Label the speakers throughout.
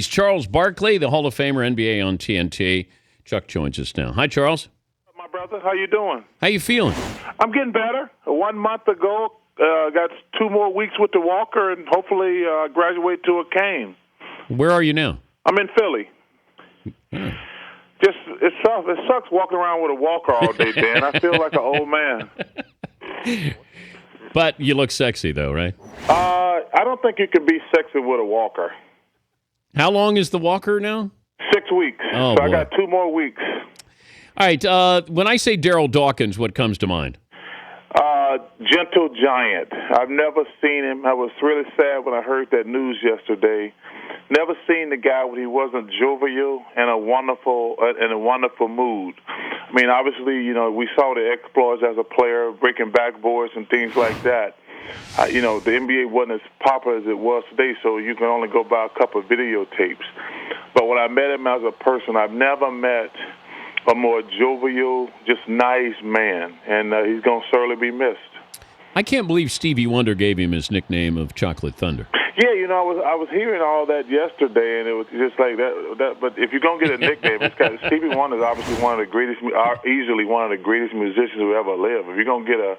Speaker 1: He's Charles Barkley, the Hall of Famer, NBA on TNT. Chuck joins us now. Hi, Charles.
Speaker 2: My brother, how you doing?
Speaker 1: How you feeling?
Speaker 2: I'm getting better. 1 month ago, got 2 more weeks with the walker, and hopefully graduate to a cane.
Speaker 1: Where are you now?
Speaker 2: I'm in Philly. Just it sucks walking around with a walker all day, Dan. I feel like an old man.
Speaker 1: But you look sexy, though, right?
Speaker 2: I don't think you can be sexy with a walker.
Speaker 1: How long is the walker now?
Speaker 2: 6 weeks.
Speaker 1: Oh,
Speaker 2: so
Speaker 1: boy.
Speaker 2: I got 2 more weeks.
Speaker 1: All right. When I say Daryl Dawkins, what comes to mind?
Speaker 2: Gentle giant. I've never seen him. I was really sad when I heard that news yesterday. Never seen the guy when he wasn't jovial and in a wonderful mood. I mean, obviously, we saw the exploits as a player, breaking backboards and things like that. The NBA wasn't as popular as it was today, so you can only go by a couple of videotapes. But when I met him as a person, I've never met a more jovial, just nice man, and he's going to certainly be missed.
Speaker 1: I can't believe Stevie Wonder gave him his nickname of Chocolate Thunder.
Speaker 2: Yeah, I was hearing all that yesterday, and it was just like that. But if you're gonna get a nickname, Stevie Wonder is obviously easily one of the greatest musicians who ever lived. If you're gonna get a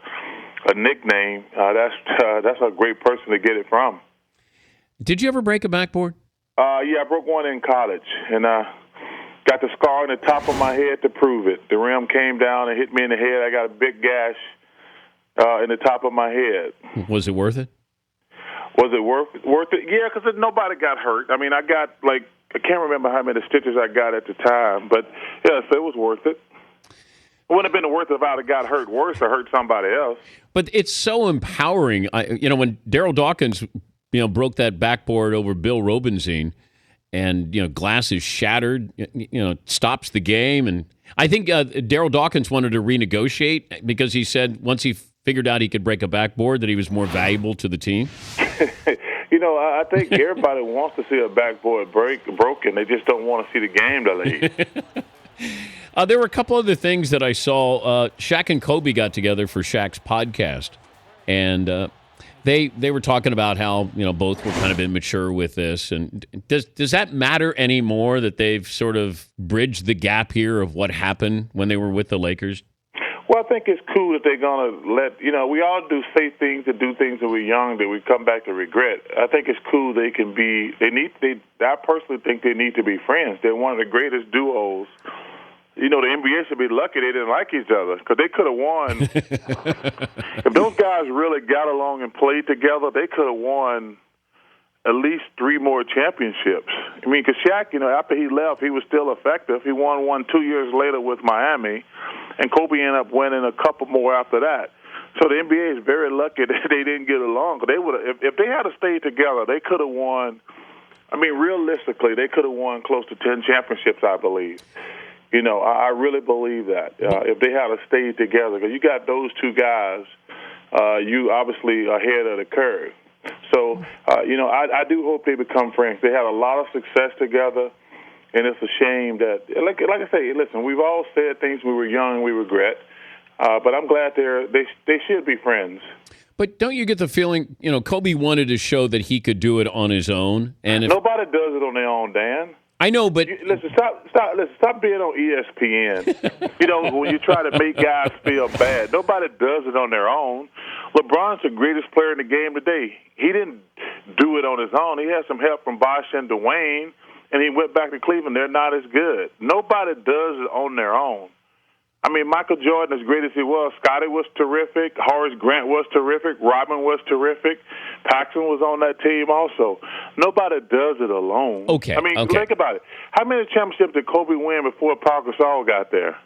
Speaker 2: nickname, that's a great person to get it from.
Speaker 1: Did you ever break a backboard?
Speaker 2: Yeah, I broke one in college, and got the scar on the top of my head to prove it. The rim came down and hit me in the head. I got a big gash in the top of my head.
Speaker 1: Was it worth it?
Speaker 2: Was it worth it? Yeah, because nobody got hurt. I mean, I can't remember how many stitches I got at the time, but yes, it was worth it. It wouldn't have been worth it if I'd have got hurt worse or hurt somebody else.
Speaker 1: But it's so empowering. When Daryl Dawkins, broke that backboard over Bill Robinzine, and glasses shattered, stops the game, and I think Daryl Dawkins wanted to renegotiate because he said once he figured out he could break a backboard that he was more valuable to the team.
Speaker 2: I think everybody wants to see a backboard broken. They just don't want to see the game delayed.
Speaker 1: There were a couple other things that I saw. Shaq and Kobe got together for Shaq's podcast, and they were talking about how both were kind of immature with this. And does that matter anymore that they've sort of bridged the gap here of what happened when they were with the Lakers?
Speaker 2: Well, I think it's cool that they're going to we all say things and do things when we're young that we come back to regret. I think it's cool I personally think they need to be friends. They're one of the greatest duos. The NBA should be lucky they didn't like each other because they could have won. If those guys really got along and played together, they could have won at least 3 more championships. I mean, because Shaq, after he left, he was still effective. He won one 2 years later with Miami, and Kobe ended up winning a couple more after that. So the NBA is very lucky that they didn't get along. They would, if they had stayed together, they could have won. I mean, realistically, they could have won close to 10 championships, I believe. I really believe that if they had stayed together, because you got those 2 guys, you obviously are ahead of the curve. So, I do hope they become friends. They had a lot of success together, and it's a shame that, like I say, listen, we've all said things when we were young we regret, but I'm glad they should be friends.
Speaker 1: But don't you get the feeling, Kobe wanted to show that he could do it on his own, and
Speaker 2: nobody does it on their own, Dan.
Speaker 1: I know, but
Speaker 2: stop being on ESPN. When you try to make guys feel bad, nobody does it on their own. LeBron's the greatest player in the game today. He didn't do it on his own. He had some help from Bosh and Dwayne, and he went back to Cleveland. They're not as good. Nobody does it on their own. I mean, Michael Jordan, as great as he was, Scotty was terrific, Horace Grant was terrific, Rodman was terrific, Paxson was on that team also. Nobody does it alone.
Speaker 1: Okay.
Speaker 2: I mean, think about it. How many championships did Kobe win before Pau Gasol got there?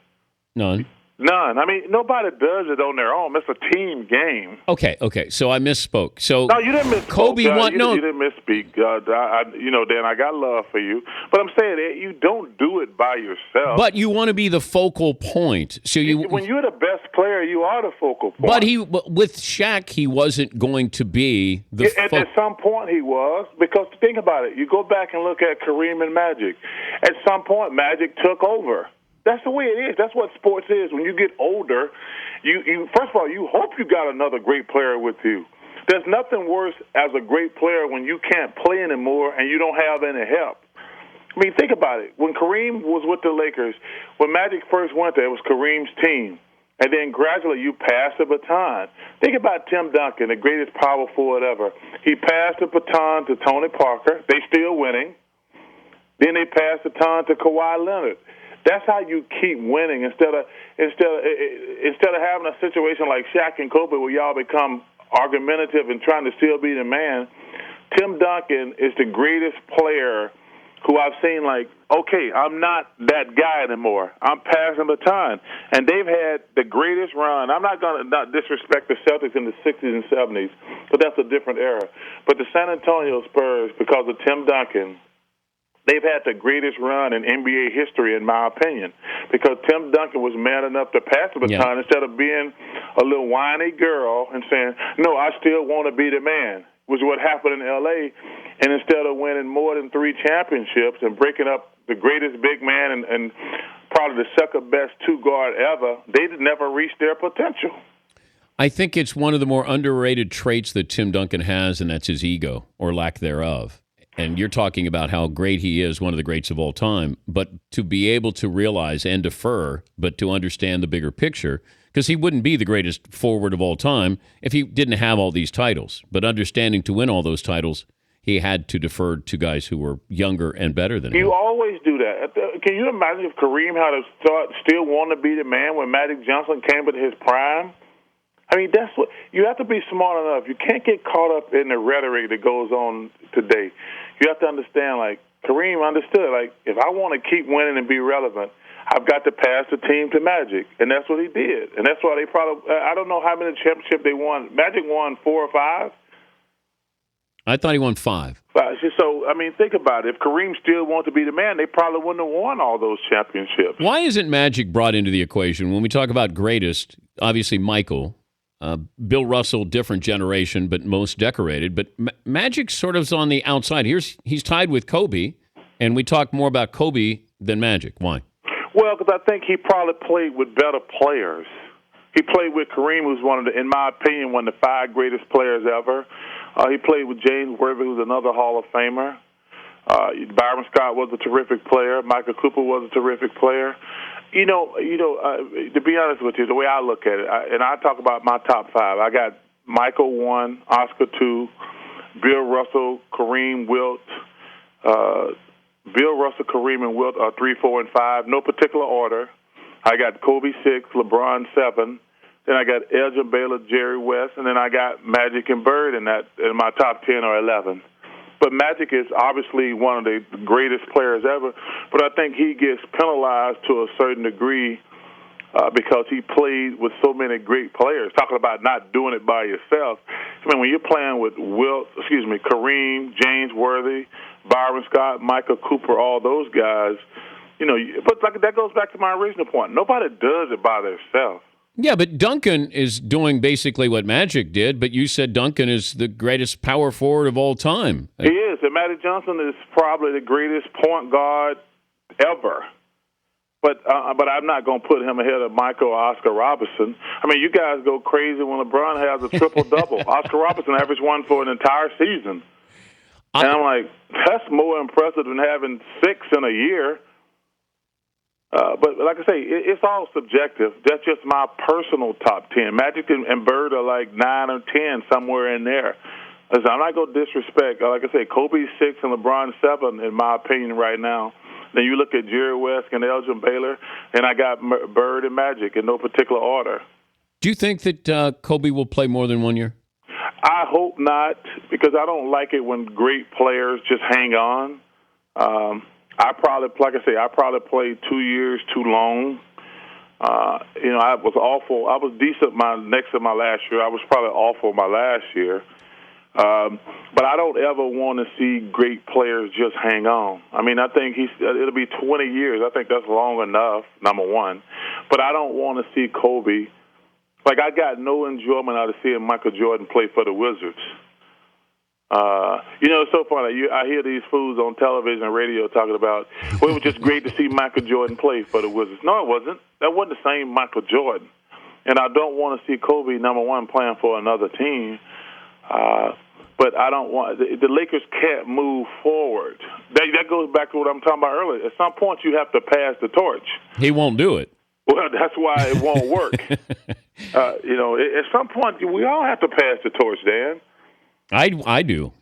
Speaker 1: None.
Speaker 2: None. I mean, nobody does it on their own. It's a team game.
Speaker 1: Okay. So I misspoke. So
Speaker 2: no, you didn't misspoke.
Speaker 1: Kobe won. No,
Speaker 2: you didn't misspeak. Dan, I got love for you, but I'm saying that you don't do it by yourself.
Speaker 1: But you want to be the focal point. So
Speaker 2: when you're the best player, you are the focal point.
Speaker 1: But with Shaq, he wasn't going to be the.
Speaker 2: At some point, he was, because think about it. You go back and look at Kareem and Magic. At some point, Magic took over. That's the way it is. That's what sports is. When you get older, you first of all, you hope you got another great player with you. There's nothing worse as a great player when you can't play anymore and you don't have any help. I mean, think about it. When Kareem was with the Lakers, when Magic first went there, it was Kareem's team. And then gradually you pass the baton. Think about Tim Duncan, the greatest power forward ever. He passed the baton to Tony Parker. They still winning. Then they passed the baton to Kawhi Leonard. That's how you keep winning instead of having a situation like Shaq and Kobe where y'all become argumentative and trying to still be the man. Tim Duncan is the greatest player who I've seen like, okay, I'm not that guy anymore. I'm passing the baton. And they've had the greatest run. I'm not going to not disrespect the Celtics in the 60s and 70s, but that's a different era. But the San Antonio Spurs, because of Tim Duncan, they've had the greatest run in NBA history, in my opinion, because Tim Duncan was man enough to pass the baton instead of being a little whiny girl and saying, no, I still want to be the man, was what happened in L.A., and instead of winning more than 3 championships and breaking up the greatest big man and probably the second best two-guard ever, they never reached their potential.
Speaker 1: I think it's one of the more underrated traits that Tim Duncan has, and that's his ego, or lack thereof. And you're talking about how great he is, one of the greats of all time, but to be able to realize and defer, but to understand the bigger picture, because he wouldn't be the greatest forward of all time if he didn't have all these titles. But understanding to win all those titles, he had to defer to guys who were younger and better than him.
Speaker 2: You always do that. Can you imagine if Kareem had still wanted to be the man when Magic Johnson came into his prime? I mean, that's what you have to be smart enough. You can't get caught up in the rhetoric that goes on today. You have to understand, like, Kareem understood, like, if I want to keep winning and be relevant, I've got to pass the team to Magic. And that's what he did. And that's why they probably, I don't know how many championships they won. Magic won 4 or 5.
Speaker 1: I thought he won 5.
Speaker 2: So, I mean, think about it. If Kareem still wanted to be the man, they probably wouldn't have won all those championships.
Speaker 1: Why isn't Magic brought into the equation? When we talk about greatest, obviously Michael, Bill Russell, different generation, but most decorated. But Magic sort of is on the outside. He's tied with Kobe, and we talk more about Kobe than Magic. Why?
Speaker 2: Well, because I think he probably played with better players. He played with Kareem, who's in my opinion, one of the 5 greatest players ever. He played with James Worthy, who's another Hall of Famer. Byron Scott was a terrific player. Michael Cooper was a terrific player. To be honest with you, the way I look at it, and I talk about my top 5, I got Michael 1, Oscar 2, Bill Russell, Kareem, Wilt. Bill Russell, Kareem, and Wilt are 3, 4, and 5, no particular order. I got Kobe 6, LeBron 7. Then I got Elgin Baylor, Jerry West, and then I got Magic and Bird in my top 10 or 11. But Magic is obviously one of the greatest players ever, but I think he gets penalized to a certain degree because he played with so many great players. Talking about not doing it by yourself. I mean, when you're playing with Kareem, James Worthy, Byron Scott, Michael Cooper, all those guys, but like that goes back to my original point. Nobody does it by themselves.
Speaker 1: Yeah, but Duncan is doing basically what Magic did, but you said Duncan is the greatest power forward of all time.
Speaker 2: He is, and Magic Johnson is probably the greatest point guard ever. But I'm not going to put him ahead of Michael or Oscar Robertson. I mean, you guys go crazy when LeBron has a triple-double. Oscar Robertson averaged 1 for an entire season. And I'm like, that's more impressive than having 6 in a year. But like I say, it's all subjective. That's just my personal top 10. Magic and Bird are like 9 or 10, somewhere in there. Listen, I'm not going to disrespect. Like I say, Kobe's 6 and LeBron 7, in my opinion, right now. Then you look at Jerry West and Elgin Baylor, and I got Bird and Magic in no particular order.
Speaker 1: Do you think that Kobe will play more than 1 year?
Speaker 2: I hope not, because I don't like it when great players just hang on. I probably played 2 years too long. I was awful. I was decent next to my last year. I was probably awful my last year. But I don't ever want to see great players just hang on. I mean, I think it'll be 20 years. I think that's long enough, number one. But I don't want to see Kobe. Like, I got no enjoyment out of seeing Michael Jordan play for the Wizards. It's so funny. I hear these fools on television and radio talking about, well, it was just great to see Michael Jordan play for the Wizards. No, it wasn't. That wasn't the same Michael Jordan. And I don't want to see Kobe, number one, playing for another team. But I don't want the Lakers can't move forward. That goes back to what I'm talking about earlier. At some point, you have to pass the torch.
Speaker 1: He won't do it.
Speaker 2: Well, that's why it won't work. At some point, we all have to pass the torch, Dan.
Speaker 1: I do.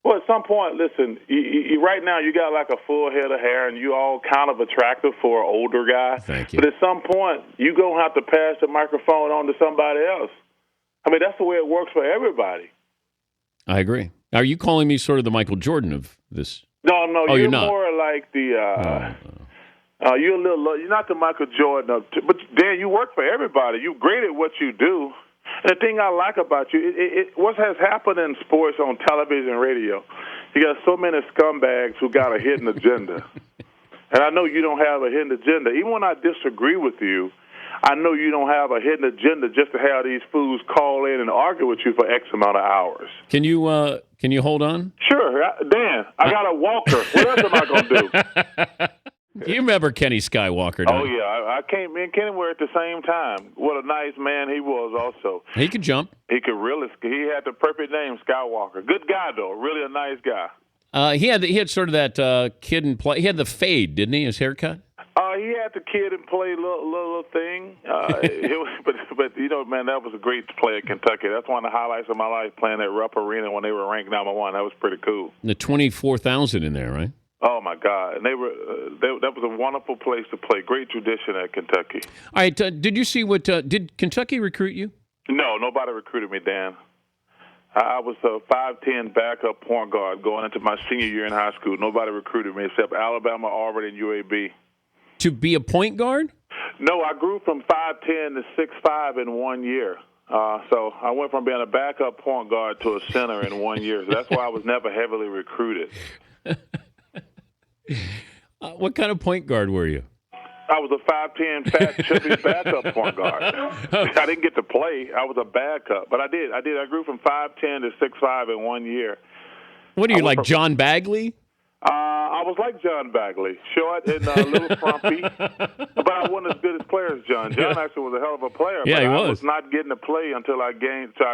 Speaker 2: Well, at some point, listen, right now you got like a full head of hair and you all kind of attractive for an older guy.
Speaker 1: Thank you.
Speaker 2: But at some point, you're going to have to pass the microphone on to somebody else. I mean, that's the way it works for everybody.
Speaker 1: I agree. Are you calling me sort of the Michael Jordan of this?
Speaker 2: No,
Speaker 1: Oh,
Speaker 2: you're
Speaker 1: not.
Speaker 2: more like the you're not the Michael Jordan but Dan, you work for everybody. You're great at what you do. And the thing I like about you, what has happened in sports on television and radio, you got so many scumbags who got a hidden agenda. And I know you don't have a hidden agenda. Even when I disagree with you, I know you don't have a hidden agenda just to have these fools call in and argue with you for X amount of hours.
Speaker 1: Can you hold on?
Speaker 2: Sure. Dan, I got a walker. What else am I going to do?
Speaker 1: You remember Kenny Skywalker, don't you?
Speaker 2: Oh, yeah. Me and Kenny were at the same time. What a nice man he was also.
Speaker 1: He could jump.
Speaker 2: He had the perfect name, Skywalker. Good guy, though. Really a nice guy.
Speaker 1: He had sort of that kid and play. He had the fade, didn't he? His haircut.
Speaker 2: He had the kid and play little thing. But man, that was a great play at Kentucky. That's one of the highlights of my life, playing at Rupp Arena when they were ranked number 1. That was pretty cool.
Speaker 1: The 24,000 in there, right?
Speaker 2: Oh my God! And they were that was a wonderful place to play. Great tradition at Kentucky.
Speaker 1: All right, did you see what? Did Kentucky recruit you?
Speaker 2: No, nobody recruited me, Dan. I was a 5'10" backup point guard going into my senior year in high school. Nobody recruited me except Alabama, Auburn, and UAB.
Speaker 1: To be a point guard?
Speaker 2: No, I grew from 5'10" to 6'5" in 1 year. So I went from being a backup point guard to a center in 1 year. So that's why I was never heavily recruited.
Speaker 1: What kind of point guard were you?
Speaker 2: I was a 5'10", fat, chubby backup point guard. I didn't get to play. I was a backup. But I did. I grew from 5'10" to 6'5" in 1 year.
Speaker 1: What are you, like John Bagley?
Speaker 2: I was like John Bagley, short and a little frumpy, but I wasn't as good as player as John. John actually was a hell of a player,
Speaker 1: yeah,
Speaker 2: but
Speaker 1: he
Speaker 2: I was not getting to play until I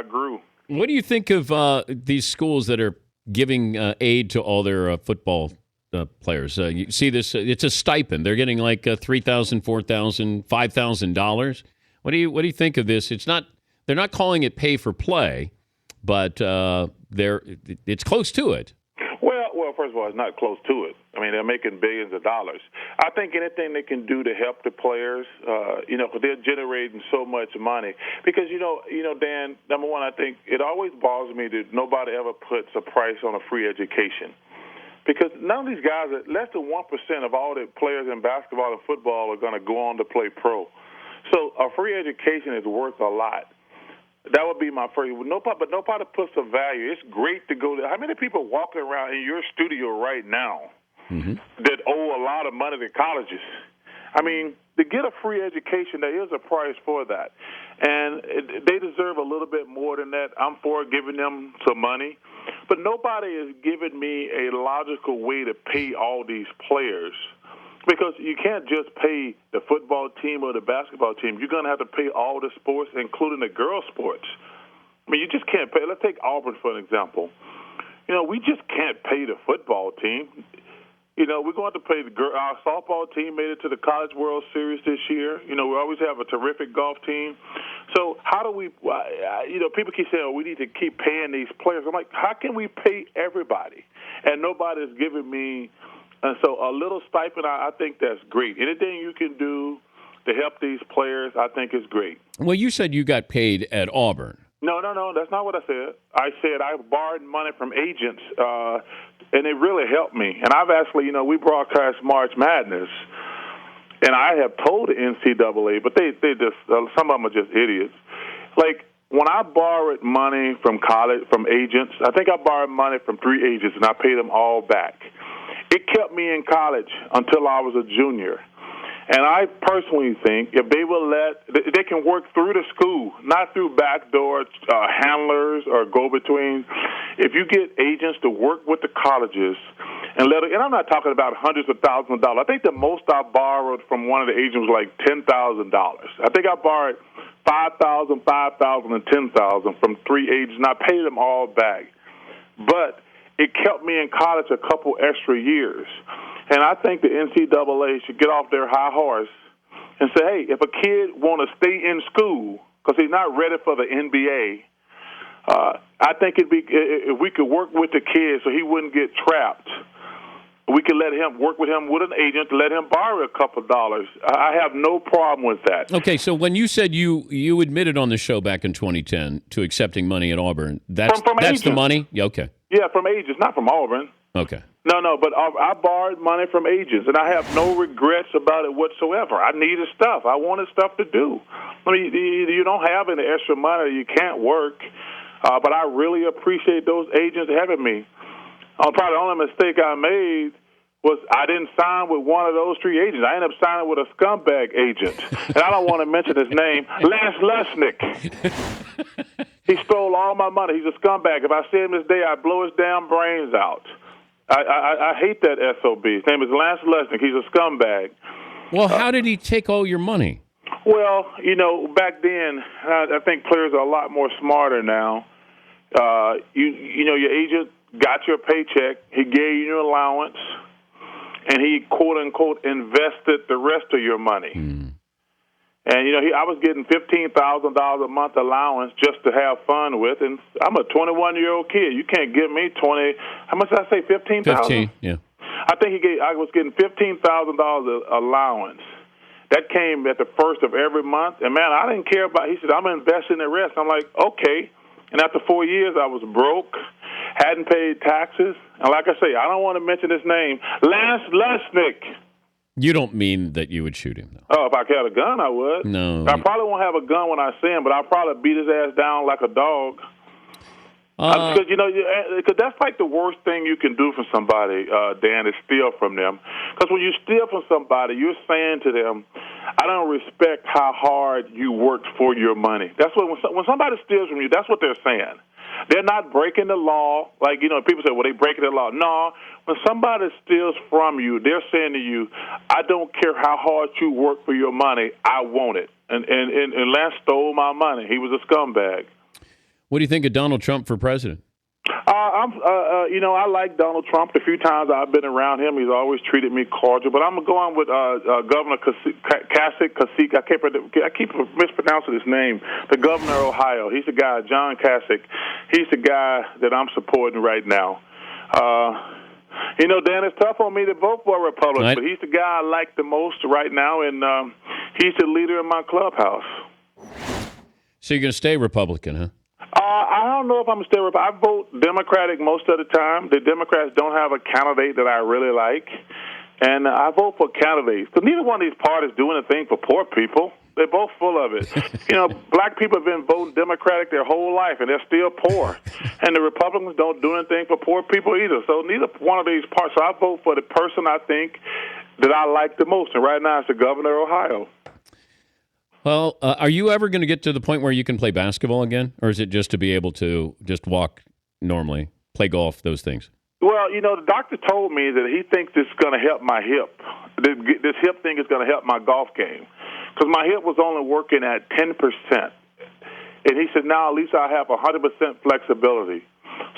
Speaker 2: grew.
Speaker 1: What do you think of these schools that are giving aid to all their football players? You see this? It's a stipend. They're getting like $3,000, $4,000, $5,000. What do you think of this? It's not. They're not calling it pay for play, but it's close to it.
Speaker 2: Well, first of all, it's not close to it. I mean, they're making billions of dollars. I think anything they can do to help the players, because they're generating so much money. Because, Dan, number one, I think it always bothers me that nobody ever puts a price on a free education. Because none of these guys, less than 1% of all the players in basketball and football are going to go on to play pro. So a free education is worth a lot. That would be my first. But nobody puts a value. It's great to go there. How many people walking around in your studio right now that owe a lot of money to colleges? I mean, to get a free education, there is a price for that. And they deserve a little bit more than that. I'm for giving them some money. But nobody is giving me a logical way to pay all these players. Because you can't just pay the football team or the basketball team. You're going to have to pay all the sports, including the girls' sports. I mean, you just can't pay. Let's take Auburn for an example. We just can't pay the football team. We're going to have to pay our softball team made it to the College World Series this year. We always have a terrific golf team. So how do we, people keep saying, we need to keep paying these players. I'm like, how can we pay everybody? And nobody's giving me. And so a little stipend, I think that's great. Anything you can do to help these players, I think is great.
Speaker 1: Well, you said you got paid at Auburn.
Speaker 2: No, that's not what I said. I said I borrowed money from agents, and it really helped me. And I've actually, we broadcast March Madness, and I have told the NCAA, but they just, some of them are just idiots. Like, when I borrowed money from agents, I think I borrowed money from 3 agents, and I paid them all back. It kept me in college until I was a junior. And I personally think if they will they can work through the school, not through backdoor handlers or go-betweens. If you get agents to work with the colleges and and I'm not talking about hundreds of thousands of dollars. I think the most I borrowed from one of the agents was like $10,000. I think I borrowed $5,000, $5,000, and $10,000 from 3 agents, and I paid them all back. but it kept me in college a couple extra years. And I think the NCAA should get off their high horse and say, hey, if a kid want to stay in school because he's not ready for the NBA, I think it'd be if we could work with the kid so he wouldn't get trapped. We could let him work with him with an agent to let him borrow a couple of dollars. I have no problem with that.
Speaker 1: Okay, so when you said you admitted on the show back in 2010 to accepting money at Auburn, that's the money? Yeah, okay.
Speaker 2: Yeah, from agents, not from Auburn.
Speaker 1: Okay.
Speaker 2: No, but I borrowed money from agents, and I have no regrets about it whatsoever. I needed stuff. I wanted stuff to do. I mean, you don't have any extra money, you can't work. But I really appreciate those agents having me. Probably the only mistake I made was I didn't sign with one of those three agents. I ended up signing with a scumbag agent. And I don't want to mention his name, Lance Lesnick. He stole all my money. He's a scumbag. If I see him this day, I blow his damn brains out. I hate that SOB. His name is Lance Lesnick. He's a scumbag.
Speaker 1: Well, how did he take all your money?
Speaker 2: Well, back then, I think players are a lot more smarter now. Your agent got your paycheck. He gave you your allowance, and he quote unquote invested the rest of your money. And I was getting $15,000 a month allowance just to have fun with, and I'm a 21-year-old kid. You can't give me 20. How much did I say? 15,000.
Speaker 1: 15. Yeah.
Speaker 2: I was getting $15,000 allowance. That came at the first of every month, and man, I didn't care about. He said, "I'm investing the rest." I'm like, okay. And after 4 years, I was broke, hadn't paid taxes. And like I say, I don't want to mention his name, Lance Lesnick.
Speaker 1: You don't mean that you would shoot him, though.
Speaker 2: Oh, if I had a gun, I would.
Speaker 1: No.
Speaker 2: I probably won't have a gun when I see him, but I'll probably beat his ass down like a dog. Because that's like the worst thing you can do for somebody, Dan, is steal from them. Because when you steal from somebody, you're saying to them, I don't respect how hard you worked for your money. That's what when somebody steals from you, that's what they're saying. They're not breaking the law. Like, people say, well, they breaking the law. No, when somebody steals from you, they're saying to you, I don't care how hard you work for your money, I want it. And Lance stole my money. He was a scumbag.
Speaker 1: What do you think of Donald Trump for president?
Speaker 2: I like Donald Trump. The few times I've been around him, he's always treated me cordial. But I'm going to go on with Governor Kasich. I keep mispronouncing his name. The governor of Ohio. He's the guy, John Kasich. He's the guy that I'm supporting right now. Dan, it's tough on me to vote for a Republican, but he's the guy I like the most right now, and he's the leader in my clubhouse.
Speaker 1: So you're going to stay Republican, huh?
Speaker 2: I don't know if I'm still. I vote Democratic most of the time. The Democrats don't have a candidate that I really like, and I vote for candidates. Because neither one of these parties do anything for poor people. They're both full of it. Black people have been voting Democratic their whole life, and they're still poor. And the Republicans don't do anything for poor people either. So neither one of these parties. So I vote for the person I think that I like the most, and right now it's the governor of Ohio.
Speaker 1: Well, are you ever going to get to the point where you can play basketball again? Or is it just to be able to just walk normally, play golf, those things?
Speaker 2: Well, the doctor told me that he thinks this is going to help my hip. This hip thing is going to help my golf game. Because my hip was only working at 10%. And he said, now at least I have 100% flexibility.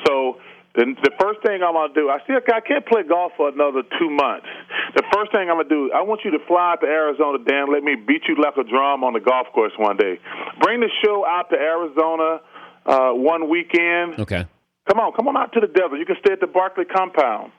Speaker 2: So the first thing I'm going to do, I can't play golf for another 2 months. The first thing I'm going to do, I want you to fly out to Arizona, Dan. Let me beat you like a drum on the golf course one day. Bring the show out to Arizona one weekend.
Speaker 1: Okay.
Speaker 2: Come on out to the desert. You can stay at the Barkley compound.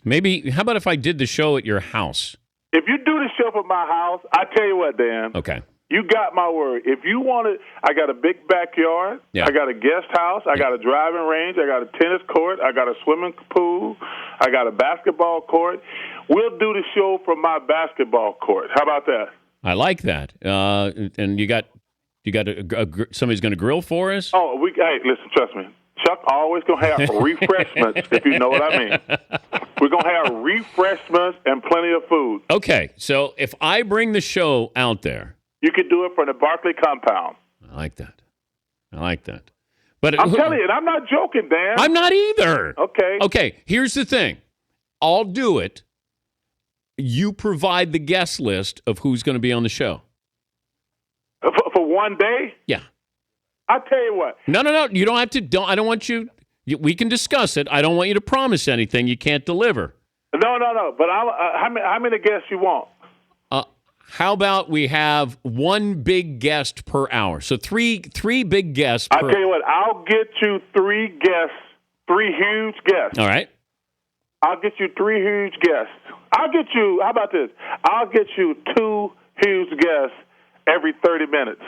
Speaker 1: Maybe, how about if I did the show at your house?
Speaker 2: If you do the show from my house, I tell you what, Dan.
Speaker 1: Okay.
Speaker 2: You got my word. If you want it, I got a big backyard.
Speaker 1: Yeah.
Speaker 2: I got a guest house. I got a driving range. I got a tennis court. I got a swimming pool. I got a basketball court. We'll do the show from my basketball court. How about that?
Speaker 1: I like that. And you got somebody's going to grill for us?
Speaker 2: Oh, hey, listen, trust me. Chuck always going to have refreshments, if you know what I mean. We're going to have refreshments and plenty of food.
Speaker 1: Okay, so if I bring the show out there,
Speaker 2: you could do it from the Barkley compound.
Speaker 1: I like that. But
Speaker 2: I'm telling you, and I'm not joking, Dan.
Speaker 1: I'm not either.
Speaker 2: Okay.
Speaker 1: Okay, here's the thing. I'll do it. You provide the guest list of who's going to be on the show.
Speaker 2: For one day?
Speaker 1: Yeah.
Speaker 2: I'll tell you what.
Speaker 1: No. You don't have to. I don't want you. We can discuss it. I don't want you to promise anything you can't deliver.
Speaker 2: No. But how many guests you want?
Speaker 1: How about we have one big guest per hour? So three big guests
Speaker 2: I tell you what, I'll get you 3 guests, 3 huge guests.
Speaker 1: All right.
Speaker 2: I'll get you 3 huge guests. How about this? I'll get you 2 huge guests every 30 minutes.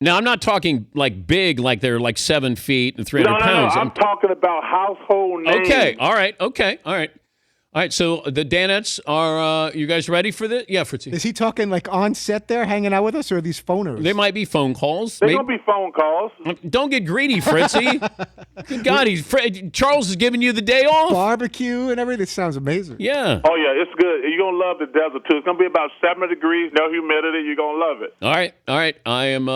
Speaker 1: Now, I'm not talking like big, like they're like 7 feet and 300 pounds.
Speaker 2: I'm talking about household names.
Speaker 1: Okay, all right. So the Danettes are, you guys ready for this? Yeah, Fritzy.
Speaker 3: Is he talking like on set there, hanging out with us, or are these phoners?
Speaker 1: They might be phone calls.
Speaker 2: They're going to be phone calls.
Speaker 1: Don't get greedy, Fritzy. Good God, Charles is giving you the day off.
Speaker 3: Barbecue and everything. This sounds amazing.
Speaker 1: Yeah.
Speaker 2: Oh, yeah, it's good. You're going to love the desert, too. It's going to be about 70 degrees, no humidity. You're going to love it.
Speaker 1: All right. I am,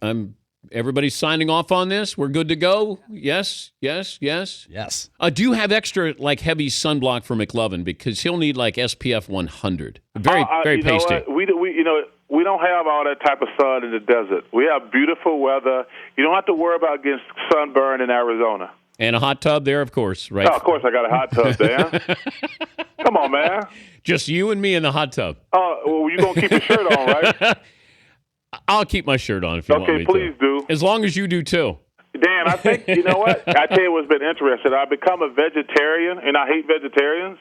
Speaker 1: I'm everybody's signing off on this. We're good to go. Yes.
Speaker 3: Yes.
Speaker 1: Do you have extra like heavy sunblock for McLovin because he'll need like SPF 100? Very pasty.
Speaker 2: We don't have all that type of sun in the desert. We have beautiful weather. You don't have to worry about getting sunburn in Arizona.
Speaker 1: And a hot tub there, of course, right?
Speaker 2: Oh, of course, I got a hot tub there. Come on, man.
Speaker 1: Just you and me in the hot tub.
Speaker 2: Oh, well, you're going to keep your shirt on, right?
Speaker 1: I'll keep my shirt on if you want me to.
Speaker 2: Okay, please do.
Speaker 1: As long as you do, too.
Speaker 2: Dan, I think, you know what? I tell you what's been interesting. I've become a vegetarian, and I hate vegetarians.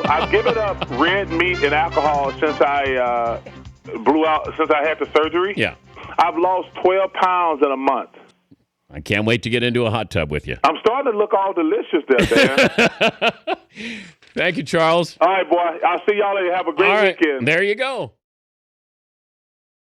Speaker 2: I've given up red meat and alcohol since I had the surgery.
Speaker 1: Yeah.
Speaker 2: I've lost 12 pounds in a month.
Speaker 1: I can't wait to get into a hot tub with you.
Speaker 2: I'm starting to look all delicious there, Dan.
Speaker 1: Thank you, Charles.
Speaker 2: All right, boy. I'll see y'all later. Have a great weekend.
Speaker 1: There you go.